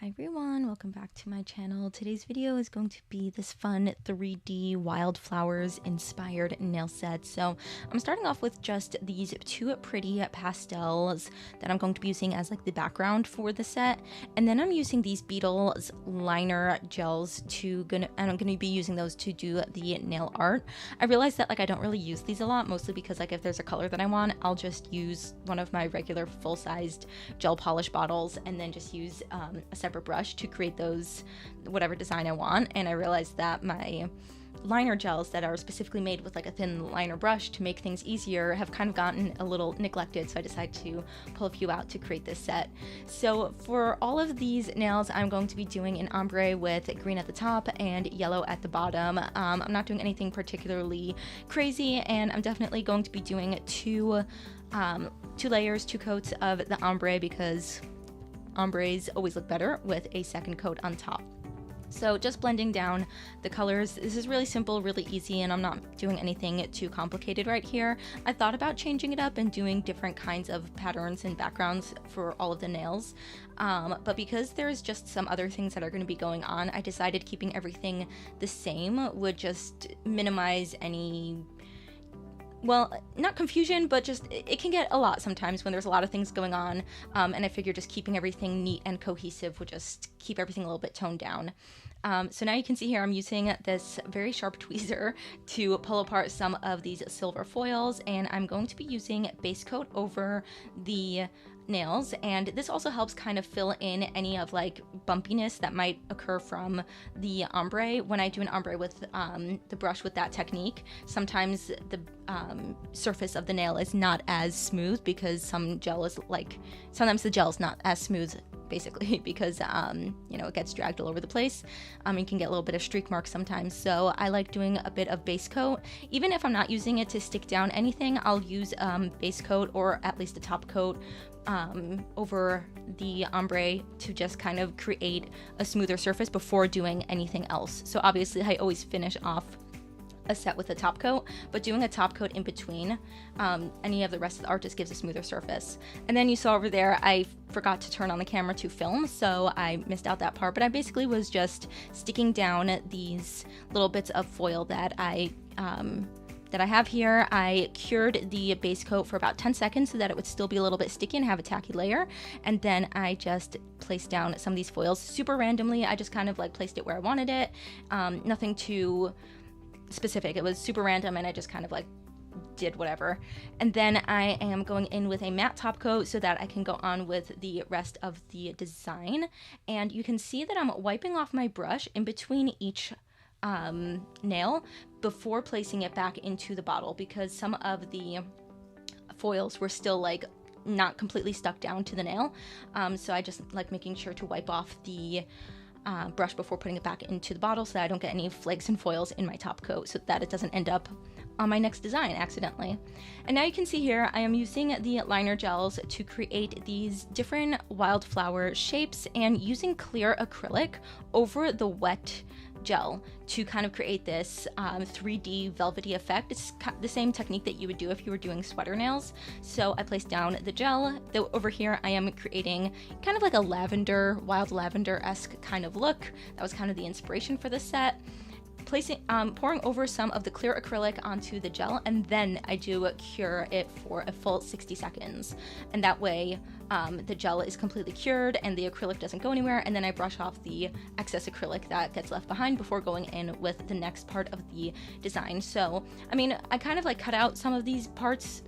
Hi everyone, welcome back to my channel. Today's video is going to be this fun 3D wildflowers inspired nail set. So I'm starting off with just these two pretty pastels that I'm going to be using as like the background for the set. And then I'm using these Beetles liner gels and I'm gonna be using those to do the nail art. I realized that like I don't really use these a lot, mostly because like if there's a color that I want, I'll just use one of my regular full-sized gel polish bottles and then just use a separate brush to create those whatever design I want. And I realized that my liner gels that are specifically made with like a thin liner brush to make things easier have kind of gotten a little neglected, so I decided to pull a few out to create this set. So for all of these nails, I'm going to be doing an ombre with green at the top and yellow at the bottom. I'm not doing anything particularly crazy, and I'm definitely going to be doing two coats of the ombre because ombres always look better with a second coat on top. So just blending down the colors. This is really simple, really easy, and I'm not doing anything too complicated right here. I thought about changing it up and doing different kinds of patterns and backgrounds for all of the nails, but because there's just some other things that are going to be going on, I decided keeping everything the same would just minimize any, well, not confusion, but just it can get a lot sometimes when there's a lot of things going on, and I figured just keeping everything neat and cohesive would just keep everything a little bit toned down. So now you can see here I'm using this very sharp tweezer to pull apart some of these silver foils, and I'm going to be using base coat over the nails, and this also helps kind of fill in any of like bumpiness that might occur from the ombre. When I do an ombre with the brush with that technique, sometimes the surface of the nail is not as smooth because sometimes the gel is not as smooth, basically, because you know, it gets dragged all over the place. You can get a little bit of streak marks sometimes, so I like doing a bit of base coat. Even if I'm not using it to stick down anything, I'll use base coat, or at least a top coat, over the ombre to just kind of create a smoother surface before doing anything else. So obviously I always finish off a set with a top coat, but doing a top coat in between any of the rest of the art just gives a smoother surface. And then you saw over there I forgot to turn on the camera to film, so I missed out that part, but I basically was just sticking down these little bits of foil that I have here. I cured the base coat for about 10 seconds so that it would still be a little bit sticky and have a tacky layer, and then I just placed down some of these foils super randomly. I just kind of like placed it where I wanted it, nothing too specific. It was super random and I just kind of like did whatever. And then I am going in with a matte top coat so that I can go on with the rest of the design. And you can see that I'm wiping off my brush in between each nail before placing it back into the bottle, because some of the foils were still like not completely stuck down to the nail, so I just like making sure to wipe off the brush before putting it back into the bottle so that I don't get any flakes and foils in my top coat, so that it doesn't end up on my next design accidentally. And now you can see here I am using the liner gels to create these different wildflower shapes and using clear acrylic over the wet gel to kind of create this 3D velvety effect. It's the same technique that you would do if you were doing sweater nails. So I placed down the gel. Over here I am creating kind of like a lavender, wild lavender-esque kind of look. That was kind of the inspiration for this set. Pouring over some of the clear acrylic onto the gel, and then I do cure it for a full 60 seconds. And that way the gel is completely cured and the acrylic doesn't go anywhere, and then I brush off the excess acrylic that gets left behind before going in with the next part of the design. So, I mean, I kind of like cut out some of these parts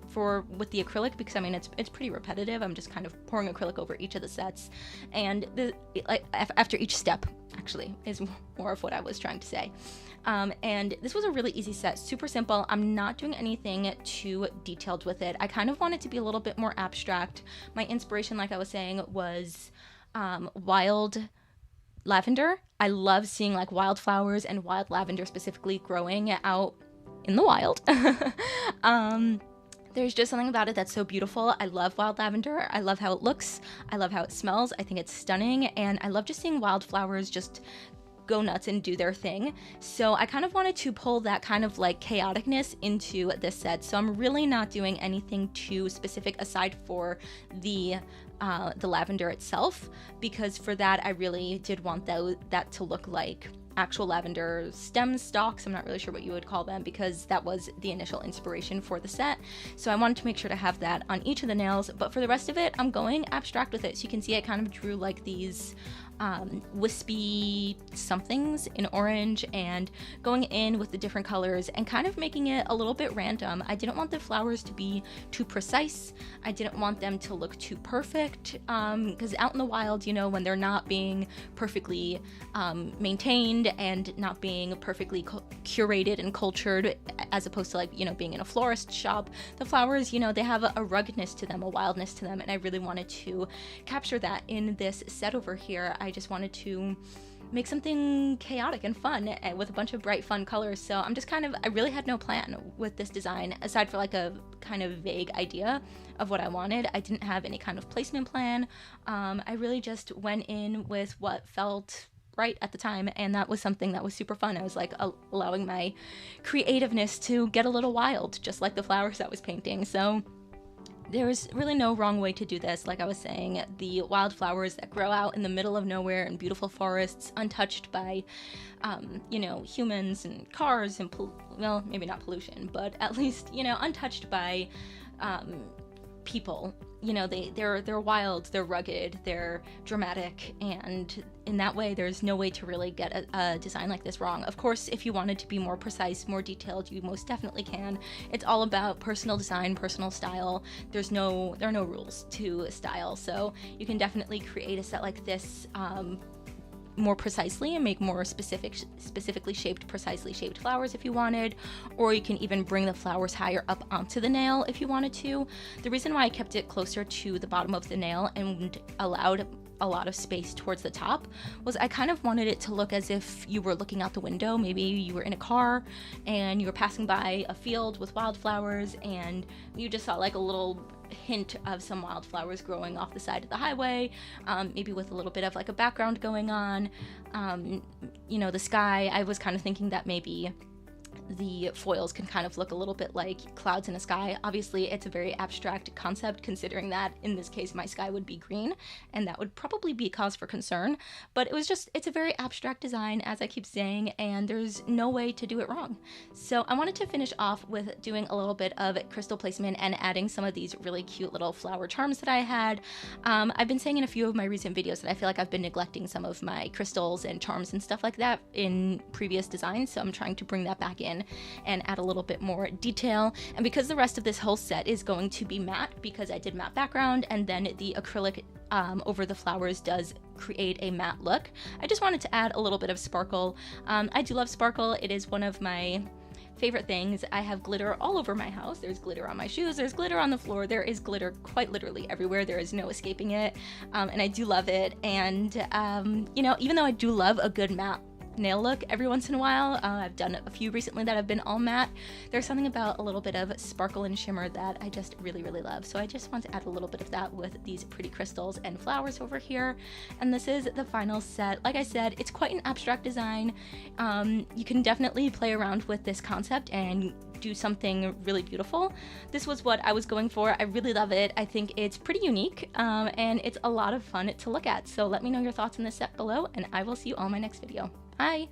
with the acrylic because I mean it's pretty repetitive. I'm just kind of pouring acrylic over each of the sets, and after each step actually is more of what I was trying to say. And this was a really easy set, super simple. I'm not doing anything too detailed with it. I kind of wanted to be a little bit more abstract. My inspiration, like I was saying, was wild lavender. I love seeing like wildflowers and wild lavender specifically growing out in the wild. There's just something about it that's so beautiful. I love wild lavender. I love how it looks. I love how it smells. I think it's stunning, and I love just seeing wildflowers just go nuts and do their thing. So I kind of wanted to pull that kind of like chaoticness into this set. So I'm really not doing anything too specific aside for the the lavender itself, because for that I really did want that to look like actual lavender stem stalks. I'm not really sure what you would call them, because that was the initial inspiration for the set. So I wanted to make sure to have that on each of the nails, but for the rest of it, I'm going abstract with it. So you can see I kind of drew like these wispy somethings in orange and going in with the different colors and kind of making it a little bit random. I didn't want the flowers to be too precise. I didn't want them to look too perfect, because out in the wild, you know, when they're not being perfectly maintained and not being perfectly curated and cultured, as opposed to, like, you know, being in a florist shop, the flowers, you know, they have a ruggedness to them, a wildness to them, and I really wanted to capture that in this set over here. I just wanted to make something chaotic and fun with a bunch of bright, fun colors. So I'm just I really had no plan with this design, aside for like a kind of vague idea of what I wanted. I didn't have any kind of placement plan. I really just went in with what felt right at the time, and that was something that was super fun. I was like allowing my creativeness to get a little wild, just like the flowers I was painting. So there's really no wrong way to do this. Like I was saying, the wildflowers that grow out in the middle of nowhere in beautiful forests, untouched by, you know, humans and cars and, well, maybe not pollution, but at least, you know, untouched by people. You know, they're wild, they're rugged, they're dramatic, and in that way there's no way to really get a design like this wrong. Of course, if you wanted to be more precise, more detailed, you most definitely can. It's all about personal design, personal style. There are no rules to style, so you can definitely create a set like this more precisely and make more specifically shaped, precisely shaped flowers if you wanted, or you can even bring the flowers higher up onto the nail if you wanted to. The reason why I kept it closer to the bottom of the nail and allowed a lot of space towards the top was I kind of wanted it to look as if you were looking out the window. Maybe you were in a car and you were passing by a field with wildflowers and you just saw like a little hint of some wildflowers growing off the side of the highway, maybe with a little bit of like a background going on. You know, the sky, I was kind of thinking that maybe the foils can kind of look a little bit like clouds in a sky. Obviously, it's a very abstract concept, considering that in this case my sky would be green, and that would probably be cause for concern. But it's a very abstract design, as I keep saying, and there's no way to do it wrong. So I wanted to finish off with doing a little bit of crystal placement and adding some of these really cute little flower charms that I had. I've been saying in a few of my recent videos that I feel like I've been neglecting some of my crystals and charms and stuff like that in previous designs, so I'm trying to bring that back in and add a little bit more detail. And because the rest of this whole set is going to be matte, because I did matte background and then the acrylic over the flowers does create a matte look, I just wanted to add a little bit of sparkle. I do love sparkle. It is one of my favorite things. I have glitter all over my house. There's glitter on my shoes, there's glitter on the floor, there is glitter quite literally everywhere. There is no escaping it, and I do love it. And you know, even though I do love a good matte nail look every once in a while, I've done a few recently that have been all matte, there's something about a little bit of sparkle and shimmer that I just really love. So I just want to add a little bit of that with these pretty crystals and flowers over here. And this is the final set. Like I said, it's quite an abstract design. You can definitely play around with this concept and do something really beautiful. This was what I was going for. I really love it. I think it's pretty unique, and it's a lot of fun to look at. So let me know your thoughts on this set below, and I will see you all in my next video. Bye!